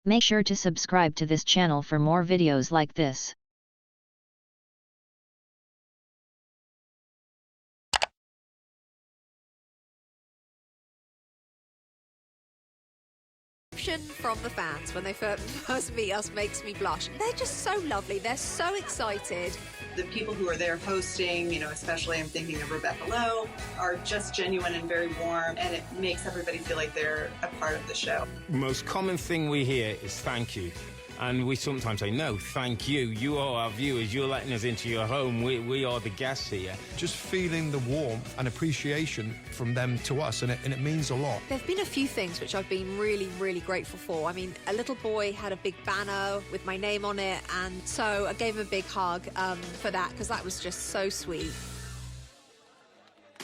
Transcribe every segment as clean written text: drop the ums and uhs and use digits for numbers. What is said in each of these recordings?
Make sure to subscribe to this channel for more videos like this. From the fans when they first meet us makes me blush. They're just so lovely. They're so excited. The people who are there hosting, especially I'm thinking of Rebecca Lowe, are just genuine and very warm, and it makes everybody feel like they're a part of the show. The most common thing we hear is thank you. And we sometimes say, no, thank you. You are our viewers. You're letting us into your home. We are the guests here. Just feeling the warmth and appreciation from them to us, and it means a lot. There have been a few things which I've been really, really grateful for. I mean, a little boy had a big banner with my name on it, and so I gave him a big hug for that, because that was just so sweet.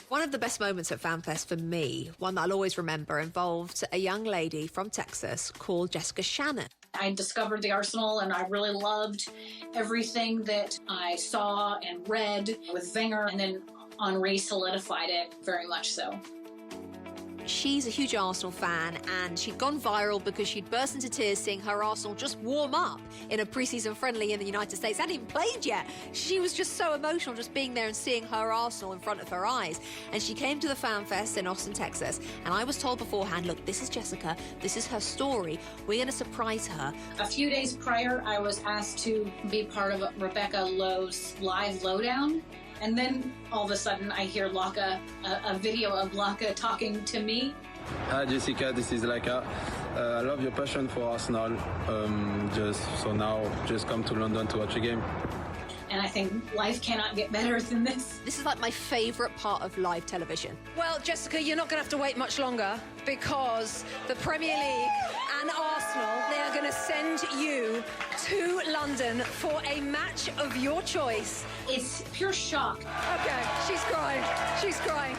One of the best moments at FanFest for me, one that I'll always remember, involved a young lady from Texas called Jessica Shannon. I discovered the Arsenal and I really loved everything that I saw and read with Wenger, and then Henri solidified it very much so. She's a huge Arsenal fan, and she'd gone viral because she'd burst into tears seeing her Arsenal just warm up in a pre-season friendly in the United States. They hadn't even played yet. She was just so emotional just being there and seeing her Arsenal in front of her eyes. And she came to the FanFest in Austin, Texas, and I was told beforehand, look, this is Jessica, this is her story, we're going to surprise her. A few days prior, I was asked to be part of Rebecca Lowe's live lowdown. And then all of a sudden I hear Laka, a video of Laka talking to me. Hi Jessica, this is Laka. I love your passion for Arsenal. Just come to London to watch a game. And I think life cannot get better than this. This is like my favourite part of live television. Well, Jessica, you're not going to have to wait much longer, because the Premier League and Arsenal, they are going to send you to London for a match of your choice. It's pure shock. Okay, she's crying. She's crying.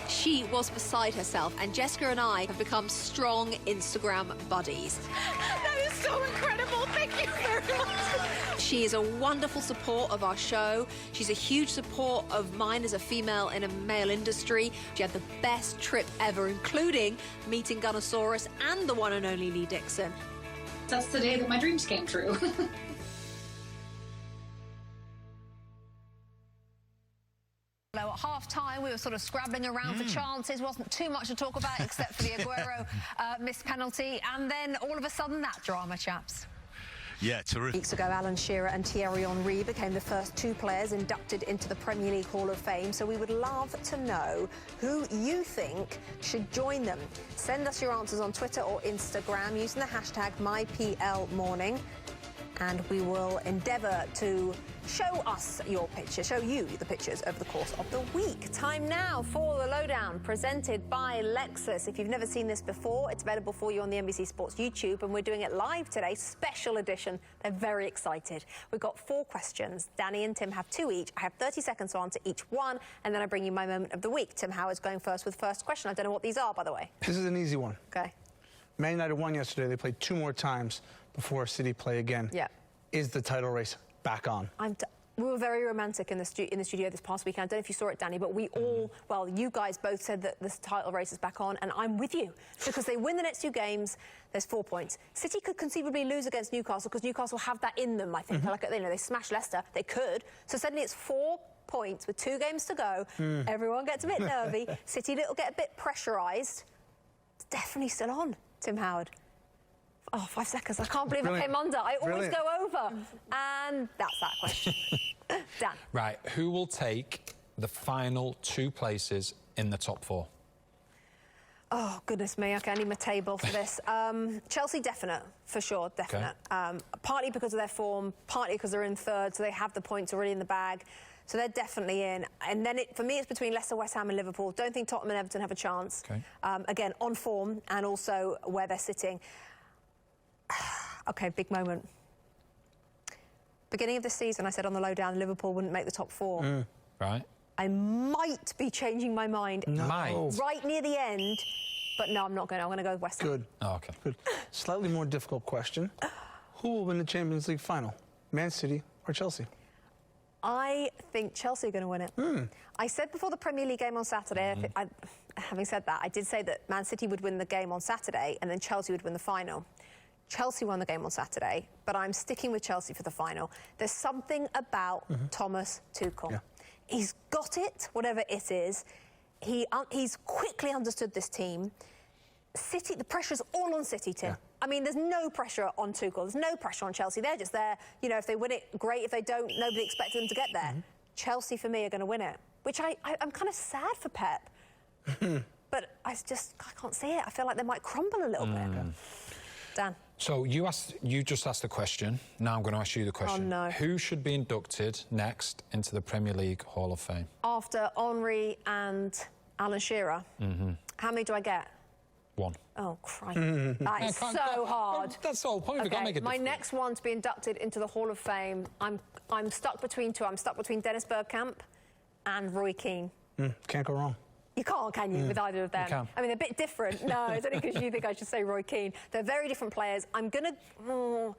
She was beside herself, and Jessica and I have become strong Instagram buddies. That is so incredible. Thank you very much. She is a wonderful support of our show. She's a huge support of mine as a female in a male industry. She had the best trip ever, including meeting Gunnosaurus and the one and only Lee Dixon. That's the day that my dreams came true. At half-time, we were sort of scrabbling around for chances. Wasn't too much to talk about except for the Aguero missed penalty. And then all of a sudden, that drama, chaps. Yeah, terrific. Weeks ago, Alan Shearer and Thierry Henry became the first two players inducted into the Premier League Hall of Fame. So we would love to know who you think should join them. Send us your answers on Twitter or Instagram using the hashtag MyPLMorning. And we will endeavour to show us your picture, show you the pictures over the course of the week. Time now for the Lowdown, presented by Lexus. If you've never seen this before, it's available for you on the NBC Sports YouTube, and we're doing it live today, special edition. They're very excited. We've got 4 questions. Danny and Tim have 2 each. I have 30 seconds to answer each one, and then I bring you my moment of the week. Tim Howard's going first with first question. I don't know what these are, by the way. This is an easy one. Okay. Man United won yesterday. They played 2 more times before City play again. Yeah. Is the title race back on? We were very romantic in the studio this past weekend. I don't know if you saw it, Danny, but we all, well, you guys both said that this title race is back on, and I'm with you. Because they win the next 2 games, there's 4 points. City could conceivably lose against Newcastle, because Newcastle have that in them, I think. Like, they smashed Leicester. They could. So suddenly it's 4 points with 2 games to go. Everyone gets a bit nervy. City will get a bit pressurised. It's definitely still on, Tim Howard. Oh, 5 seconds. I can't believe I came under. I always go over. And that's that question. Dan. Right, who will take the final 2 places in the top 4? Oh, goodness me. OK, I need my table for this. Chelsea, definite, for sure, definite. Okay. Partly because of their form, partly because they're in 3rd, so they have the points already in the bag. So they're definitely in. And then, for me, it's between Leicester, West Ham and Liverpool. Don't think Tottenham and Everton have a chance. Okay. Again, on form and also where they're sitting. OK, big moment. Beginning of the season, I said on the Lowdown, Liverpool wouldn't make the top 4. Right. I might be changing my mind right near the end, but no, I'm not going to. I'm going to go with West Ham. Good. Oh, OK. Good. Slightly more difficult question. Who will win the Champions League final? Man City or Chelsea? I think Chelsea are going to win it. I said before the Premier League game on Saturday, having said that, I did say that Man City would win the game on Saturday and then Chelsea would win the final. Chelsea won the game on Saturday, but I'm sticking with Chelsea for the final. There's something about Thomas Tuchel. Yeah. He's got it, whatever it is. He's quickly understood this team. City, the pressure's all on City, Tim. Yeah. I mean, there's no pressure on Tuchel. There's no pressure on Chelsea. They're just there. You know, if they win it, great. If they don't, nobody expected them to get there. Chelsea, for me, are going to win it, which I'm kind of sad for Pep. But I can't see it. I feel like they might crumble a little bit. Dan. So you just asked the question. Now I'm going to ask you the question. Oh, no. Who should be inducted next into the Premier League Hall of Fame? After Henry and Alan Shearer, how many do I get? 1. Oh, crikey. That is so hard. That's the whole point. We've got to make it my difficult. next one to be inducted into the Hall of Fame, I'm stuck between 2. I'm stuck between Dennis Bergkamp and Roy Keane. Can't go wrong. You can't, can you, with either of them? You can. I mean, they're a bit different. No, it's only because you think I should say Roy Keane. They're very different players. I'm glad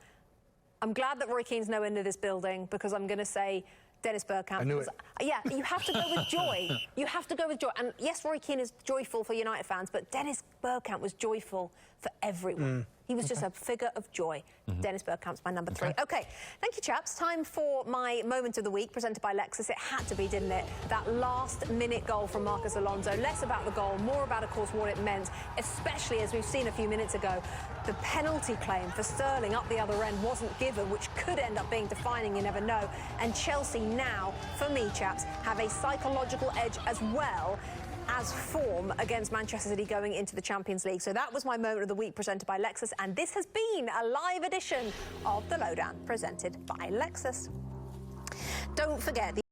that Roy Keane's no end of this building, because I'm going to say Dennis Bergkamp. I knew it. Yeah, you have to go with joy. You have to go with joy. And yes, Roy Keane is joyful for United fans, but Dennis Bergkamp was joyful for everyone. He was just a figure of joy. Dennis Bergkamp's my number 3. Okay, thank you, chaps. Time for my moment of the week, presented by Lexus. It had to be, didn't it? That last-minute goal from Marcus Alonso. Less about the goal, more about, of course, what it meant, especially, as we've seen a few minutes ago, the penalty claim for Sterling up the other end wasn't given, which could end up being defining, you never know. And Chelsea now, for me, chaps, have a psychological edge as well as form against Manchester City going into the Champions League. So that was my moment of the week, presented by Lexus, and this has been a live edition of The Lowdown, presented by Lexus. Don't forget...